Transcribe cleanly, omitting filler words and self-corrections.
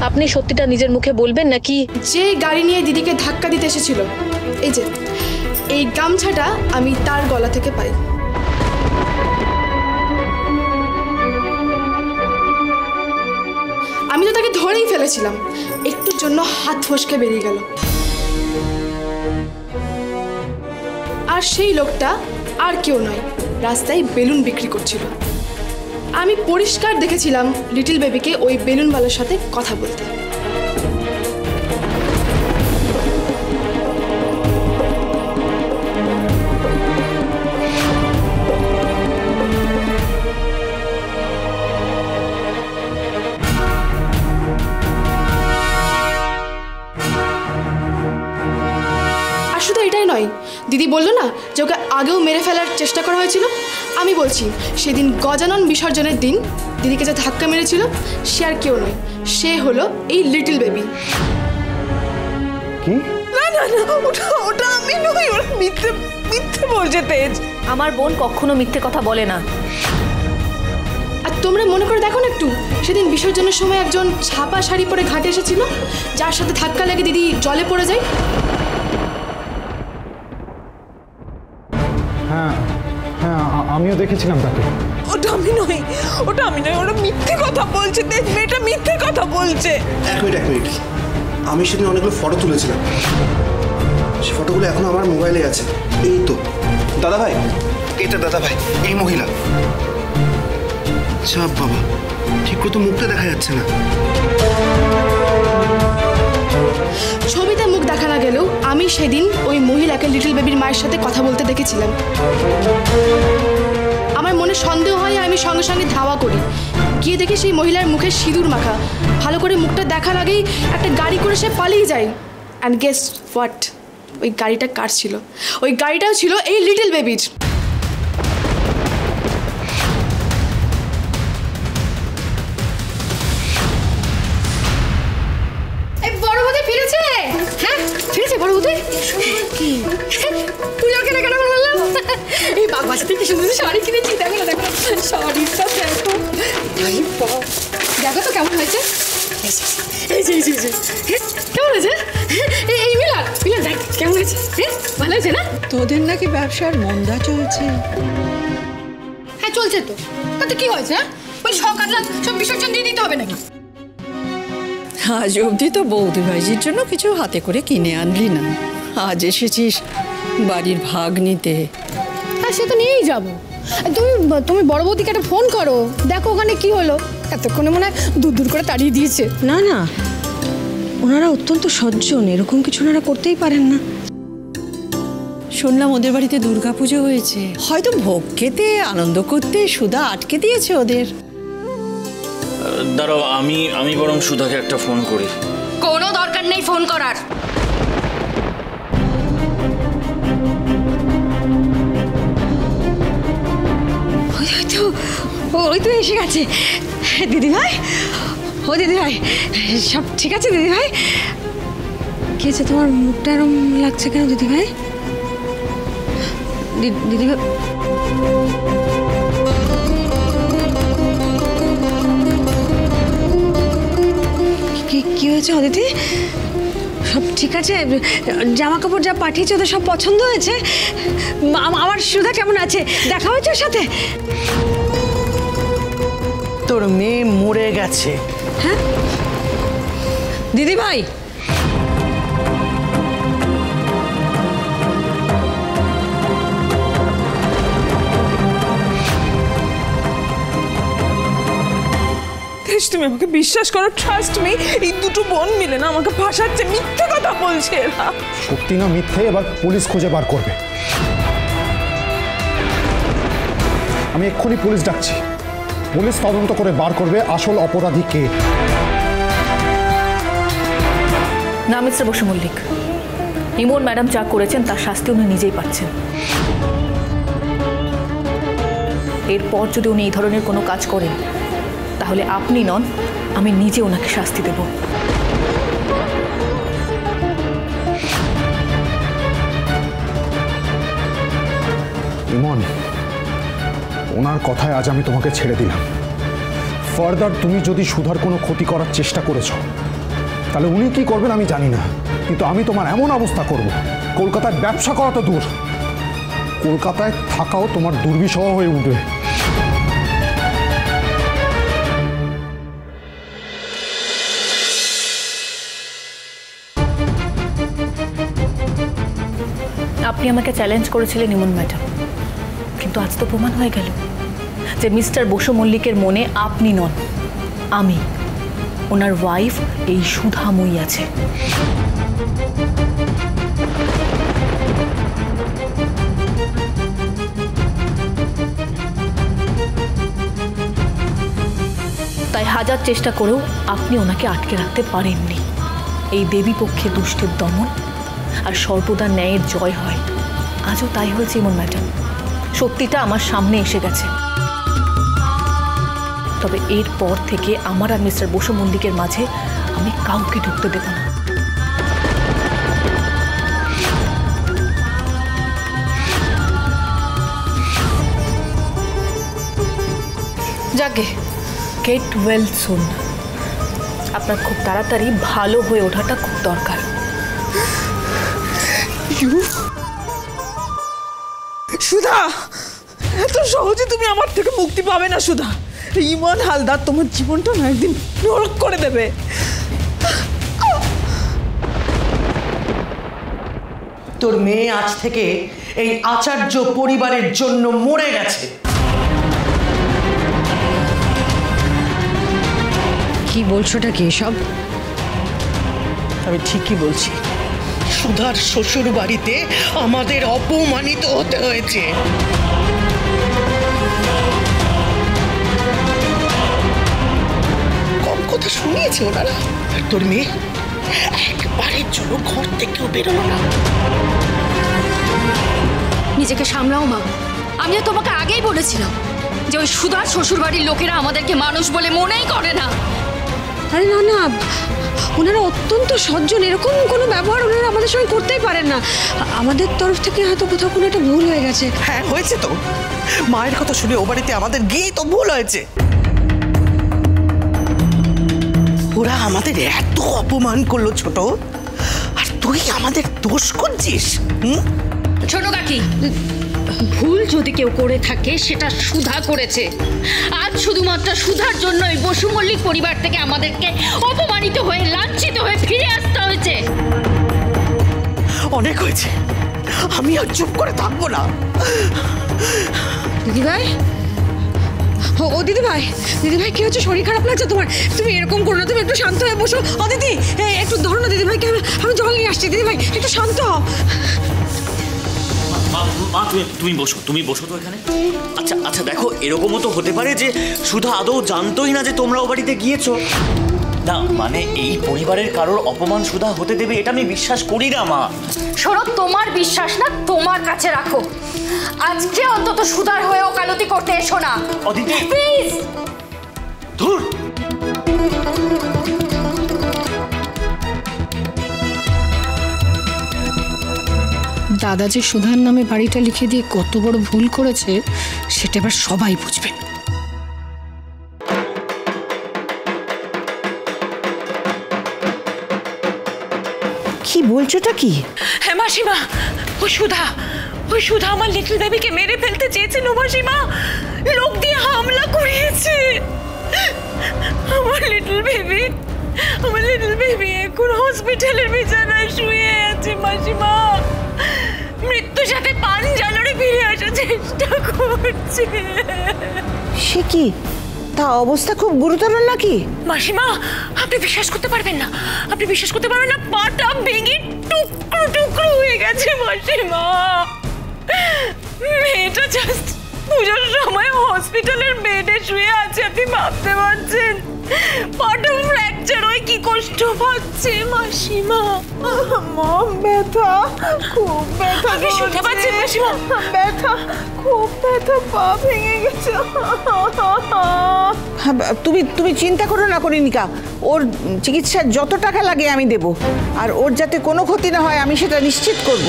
আপনি সত্যিটা নিজের মুখে বলবেন নাকি? যে গাড়ি নিয়ে দিদিকে ধাক্কা দিতে এসেছিল, এই যে এই গামছাটা আমি তার গলা থেকে পাই। আমি তো তাকে ধরেই ফেলেছিলাম, একটুর জন্য হাত ফসকে বেরিয়ে গেল। আর সেই লোকটা আর কেউ নয়, রাস্তায় বেলুন বিক্রি করছিল। আমি পরিষ্কার দেখেছিলাম লিটল বেবিকে ওই বেলুনওয়ালার সাথে কথা বলতে। আর শুধু এটাই নয়, দিদি বললো না যে ওকে আগেও মেরে ফেলার চেষ্টা করা হয়েছিল। আমি বলছি, সেদিন গজানন বিসর্জনের দিন দিদিকে যে ধাক্কা মেরেছিল সে আর কেউ নয়, সে হলো এই লিটল বেবি। কি? না না না, ওটা আমি নই, ওরা মিথ্যে বলছে তেজ। আমার বোন কখনো মিথ্যে কথা বলে না। আর তোমরা মনে করে দেখো না একটু, সেদিন বিসর্জনের সময় একজন ছাপা শাড়ি পরে ঘাটে এসেছিল, যার সাথে ধাক্কা লেগে দিদি জলে পড়ে যায়। হ্যাঁ হ্যাঁ, আমিও দেখেছিলাম তাকে। ওটা আমি নই, ওরা মিথ্যে কথা বলছে তেজ, মেয়েটা মিথ্যে কথা বলছে। এক মিনিট, আমি সেদিন অনেকগুলো ফটো তুলেছিলাম, সেই ফটোগুলো এখন আমার মোবাইলে আছে। এই তো দাদা ভাই, এটা দাদা ভাই, এই মহিলা। চাপ বাবা, ঠিক করে তো মুখটা দেখা যাচ্ছে না। ছবিতে মুখ দেখা না গেলেও আমি সেদিন ওই মহিলাকে লিটল বেবির মায়ের সাথে কথা বলতে দেখেছিলাম। আমার মনে সন্দেহ হয়, আমি সঙ্গে সঙ্গে ধাওয়া করি, গিয়ে দেখি সেই মহিলার মুখে সিঁদুর মাখা। ভালো করে মুখটা দেখার আগেই একটা গাড়ি করে সে পালিয়ে যায়। অ্যান্ড গেস হোয়াট, ওই গাড়িটা কার ছিল? ওই গাড়িটাও ছিল এই লিটল বেবির। বড় বৌদি কি পুজোর কেনাকাটা করলাম, এই বাগবাসা থেকে সুন্দর শাড়ি কিনেছি। দেখো না, দেখো শাড়িটা, দেখো দেখো তো কেমন হয়েছে। কেমন হয়েছে এই মিলার দেখ কেমন হয়েছে, ভালো হয়েছে না? তোদের নাকি ব্যবসার মন্দা চলছে। হ্যাঁ চলছে তো, তাতে কি হয়েছে? ওই সকাল সব বিসর্জন দিয়ে দিতে হবে নাকি? আজ অবধি তো বৌদি ভাইজির জন্য কিছু হাতে করে কিনে আনলি না, আজ এসেছিস বাড়ির ভাগ নিতে। হ্যাঁ সে তো নিয়েই যাবো। তুমি বড় বৌদিকে একটা ফোন করো, দেখো ওখানে কি হলো। এতক্ষণে মনে হয় দূর করে তাড়িয়ে দিয়েছে। না না, ওনারা অত্যন্ত সজ্জন, এরকম কিছু ওনারা করতেই পারেন না। শুনলাম ওদের বাড়িতে দুর্গাপুজো হয়েছে, হয়তো ভোগ খেতে আনন্দ করতে সুধা আটকে দিয়েছে ওদের। দাঁড়াও, আমি বরং সুধাকে একটা ফোন করি। কোনো দরকার নেই ফোন করার। ওই তো এসে গেছে দিদি ভাই। ও দিদি ভাই, সব ঠিক আছে দিদি ভাই? কি আছে, তোমার মুখটা এরম লাগছে কেন দিদি ভাই? দিদি ভাই কি হয়েছে অদিতি? সব ঠিক আছে? জামা কাপড় যা পাঠিয়েছে ওদের সব পছন্দ হয়েছে? আমার সুধা কেমন আছে? দেখা হয়েছে ওর সাথে? তোর মেয়ে মরে গেছে। হ্যাঁ দিদি ভাই, তুমি আমাকে বিশ্বাস করো, ট্রাস্ট মি, এই দুটো বোন মিলে না আমাকে ফাঁসাচ্ছে, মিথ্যে কথা বলছে এরা। সত্যি না মিথ্যে এবার পুলিশ খুঁজে বার করবে। আমি এক্ষুনি পুলিশ ডাকছি, পুলিশ তদন্ত করে বার করবে আসল অপরাধী কে। না মিস্টার বসু মল্লিক, ইমন ম্যাডাম যা করেছেন তার শাস্তি উনি নিজেই পাচ্ছেন। এরপর যদি উনি এই ধরনের কোনো কাজ করেন তাহলে আপনি নন, আমি নিজে ওনাকে শাস্তি দেব। ইমন, ওনার কথায় আজ আমি তোমাকে ছেড়ে দিলাম। ফার্দার তুমি যদি সুধার কোনো ক্ষতি করার চেষ্টা করেছো তাহলে উনি কি করবেন আমি জানি না, কিন্তু আমি তোমার এমন অবস্থা করব, কলকাতায় ব্যবসা করা তো দূর, কলকাতায় থাকাও তোমার দুর্বিষহ হয়ে উঠবে। আপনি আমাকে চ্যালেঞ্জ করেছিলেন ইমন ম্যাডাম, কিন্তু আজ তো প্রমাণ হয়ে গেল যে মিস্টার বসু মল্লিকের মনে আপনি নন, আমি ওনার ওয়াইফ এই সুধাময়ী আছে। তাই হাজার চেষ্টা করেও আপনি ওনাকে আটকে রাখতে পারেননি। এই দেবী পক্ষে দুষ্টের দমন আর সর্বদা ন্যায়ের জয় হয়, আজও তাই হয়েছে ইমন ম্যাডাম। সত্যিটা আমার সামনে এসে গেছে। তবে এরপর থেকে আমার আর মিস্টার বসু মল্লিকের মাঝে আমি কাউকে ঢুকতে দেব না। যাকে গেট ওয়েল সুন। আপনার খুব তাড়াতাড়ি ভালো হয়ে ওঠাটা খুব দরকার। সুধা, এত সহজে তুমি আমার থেকে মুক্তি পাবে না সুধা। ইমন হালদার তোমার জীবনটা না একদিন নরক করে দেবে। তোর মেয়ে আজ থেকে এই আচার্য পরিবারের জন্য মরে গেছে। কি বলছোটা কি সব? আমি ঠিকই বলছি, সুধার শ্বশুর বাড়িতে আমাদের অপমানিত হতে হয়েছে। কম কথা শুনিয়েছে ওনারা। আর তোর মেয়ে একবারের জন্য ঘর থেকেও বেরোলো না। নিজেকে সামলাও মা। আমি তো তোমাকে আগেই বলেছিলাম যে ওই সুধার শ্বশুর বাড়ির লোকেরা আমাদেরকে মানুষ বলে মনেই করে না। আরে না না, ওনারা অত্যন্ত সজ্জন, এরকম কোনো ব্যবহার ওনারা আমাদের সঙ্গে করতেই পারেন না। আমাদের তরফ থেকে হয়তো কোথাও কোনো একটা ভুল হয়ে গেছে। হ্যাঁ হয়েছে তো, মায়ের কথা শুনে ও বাড়িতে আমাদের গিয়েই তো ভুল হয়েছে। ওরা আমাদের এত অপমান করলো ছোট, আর তুই আমাদের দোষ করছিস। ছোট কাকি, ভুল যদি কেউ করে থাকে সেটা সুধা করেছে। আজ শুধুমাত্র সুধার জন্যই বসু মল্লিক পরিবার থেকে আমাদেরকে অপমানিত হয়ে লাঞ্ছিত হয়ে ফিরে আসতে হয়েছে। অনেক হয়েছে, আমি আর চুপ করে থাকবো না। দিদিভাই, ও দিদিভাই, দিদিভাই কি হচ্ছে? শরীর খারাপ লাগছে তোমার? তুমি এরকম করো না, তুমি একটু শান্ত হয়ে বসো। ও দিদি, একটু ধরো না দিদিভাইকে, আমি জল নিয়ে আসছি। দিদিভাই একটু শান্ত হও। মা তুমি বসো তো এখানে। আচ্ছা আচ্ছা, দেখো এরকমও তো হতে পারে যে সুধা আদৌ জানতোই না যে তোমরা ও বাড়িতে গিয়েছো। না মানে এই পরিবারের কারোর অপমান সুধা হতে দেবে এটা আমি বিশ্বাস করি না মা। শোনো, তোমার বিশ্বাস না তোমার কাছে রাখো। আজকে অন্তত সুধার হয়ে ওকালতি করতে এসো না অদিতি, প্লিজ। ধুর, দাদা যে সুধার নামে বাড়িটা লিখে দিয়ে কত বড় ভুল করেছে সেটা এবার সবাই বুঝবে। কি বলছোটা কি? হ্যাঁ মাসিমা, ওই সুধা আমার লিটল বেবিকে মেরে ফেলতে চেয়েছিল মাসিমা। লোক দিয়ে হামলা করিয়েছে। আমার লিটল বেবি এখন হসপিটালের বিছানায় শুয়ে আছে মাসিমা। মৃত্যুর সাথে পাঞ্জালরে ফিরে আসার চেষ্টা করছে। সে কি, তা অবস্থা খুব গুরুতর নাকি? মাসিমা, আপনি বিশ্বাস করতে পারবেন না, পাটা ভেঙে টুকরো টুকরো হয়ে গেছে মাসিমা। মেয়েটা জাস্ট পুজোর সময় হসপিটালের বেডে শুয়ে আছে, আপনি ভাবতে পারছেন? পাটা ফ্র্যাকচার হয়ে কি কষ্ট পাচ্ছে মাসিমা। মা, ব্যথা, খুব ব্যথা। আপনি শুনতে পাচ্ছেন মাসিমা? ব্যথা, খুব ব্যথা, পা ভেঙে গেছে। তুমি চিন্তা করো না করিনিকা, ওর চিকিৎসার যত টাকা লাগে আমি দেব, আর ওর যাতে কোনো ক্ষতি না হয় আমি সেটা নিশ্চিত করব।